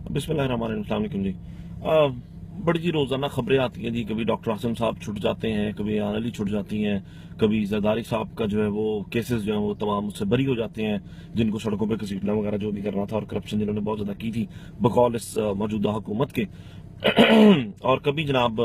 बिस्मिल्लाहिर्रहमानिर्रहीम जी। बड़ी जी रोजाना खबरें आती हैं जी। कभी डॉक्टर आसिम साहब छुट जाते हैं, कभी आनली छुट जाती हैं, कभी जरदारी साहब का जो है वो केसेस जो है वो तमाम उससे बरी हो जाते हैं, जिनको सड़कों पे घसीटना वगैरह जो भी करना था और करप्शन जिन्होंने बहुत ज्यादा की थी बकौल इस मौजूदा हुकूमत के। और कभी जनाब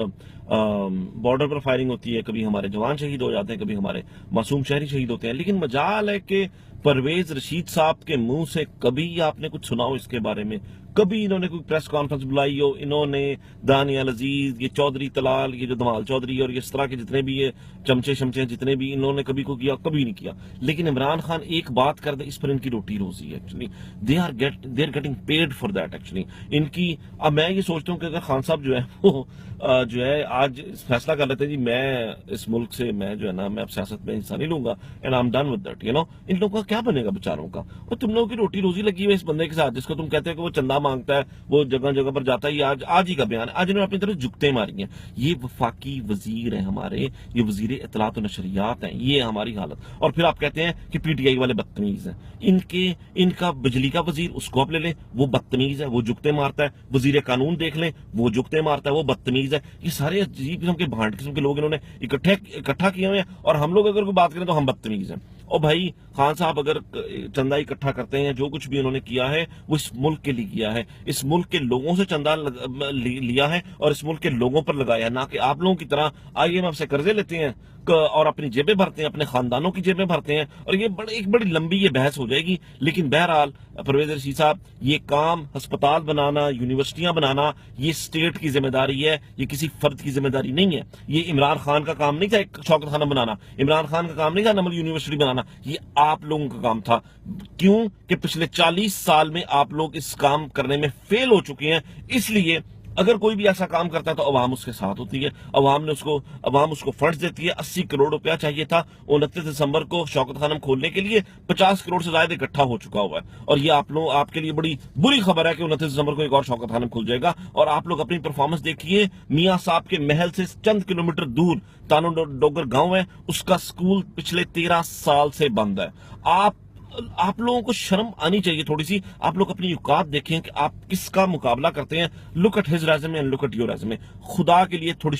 बॉर्डर पर फायरिंग होती है, कभी हमारे जवान शहीद हो जाते हैं, कभी हमारे मासूम शहरी शहीद होते हैं। लेकिन मजाल है कि परवेज रशीद साहब के मुंह से कभी आपने कुछ सुना हो इसके बारे में? कभी इन्होंने कोई प्रेस कॉन्फ्रेंस बुलाई हो? इन्होंने दानियाल अजीज, ये चौधरी तलाल, ये जो धमाल चौधरी और इस तरह के जितने भी ये चमचे शमचे जितने भी, इन्होंने कभी को किया? कभी नहीं किया। लेकिन इमरान खान एक बात कर दे, इस पर इनकी रोटी रोजी है। Actually they are getting paid for that. Actually इनकी, अब मैं ये सोचता हूँ कि अगर खान साहब जो है वो जो है आज फैसला कर लेते हैं जी, मैं इस मुल्क से मैं जो है ना, मैं अब सियासत में हिस्सा नहीं लूंगा and I am done with that, इन लोगों का क्या बनेगा बेचारों का? और तुम लोगों की रोटी रोजी लगी हुई है इस बंदे के साथ जिसको तुम कहते हो कि वो चंदा मांगता है, वो जगह जगह पर जाता है। ये आज ही का बयान है, आज इन्होंने अपनी तरफ जुगते मारी हैं। ये वफाकी वजीर है हमारे, ये वजीर इत्तलात और नशरियात हैं, ये हमारी हालत। और फिर आप कहते हैं कि पीटीआई वाले बदतमीज हैं। इनका बिजली का वजीर, उसको आप ले लें, वो बदतमीज है, वो जुगते मारता है। वजीर कानून देख लें, वो जुगते मारता है, वो बदतमीज है। ये सारे अजीब किस्म के भांड किस्म के लोग इन्होंने इकट्ठा किए हुए हैं। और हम लोग अगर कोई बात करें तो हम बदतमीज हैं। और भाई खान साहब अगर चंदा इकट्ठा करते हैं, जो कुछ भी उन्होंने किया है वो इस मुल्क के लिए किया है, इस मुल्क के लोगों से चंदा लिया है और इस मुल्क के लोगों पर लगाया है, ना कि आप लोगों की तरह IMF से कर्जे लेते हैं और अपनी जेबें भरते हैं, अपने खानदानों की जेबें भरते हैं। और ये एक बड़ी लंबी ये बहस हो जाएगी। लेकिन बहरहाल परवेज रशीद साहब, ये काम अस्पताल बनाना, यूनिवर्सिटियां बनाना, ये स्टेट की जिम्मेदारी है, ये किसी फर्द की जिम्मेदारी नहीं है। ये इमरान खान का काम नहीं था एक शौकत खाना बनाना, इमरान खान का काम नहीं था नमल यूनिवर्सिटी बनाना, ये आप लोगों का काम था। क्यों कि पिछले 40 साल में आप लोग इस काम करने में फेल हो चुके हैं। इसलिए अगर कोई भी ऐसा काम करता है तो अवाम उसके साथ होती है, अवाम उसको फंड्स देती है। 80 करोड़ रुपया चाहिए था 29 दिसंबर को शौकत खानम खोलने के लिए, 50 करोड़ से ज्यादा इकट्ठा हो चुका हुआ है। और ये आप लोग, आपके लिए बड़ी बुरी खबर है कि 29 दिसंबर को एक और शौकत खानम खुल जाएगा। और आप लोग अपनी परफॉर्मेंस देखिए, मियां साहब के महल से चंद किलोमीटर दूर तानो डोगर गांव है, उसका स्कूल पिछले 13 साल से बंद है। आप लोगों को शर्म आनी चाहिए थोड़ी सी। आप लोग अपनी औकात देखें कि आप किसका मुकाबला करते हैं। Look at his resume and look at your resume. खुदा के लिए थोड़ी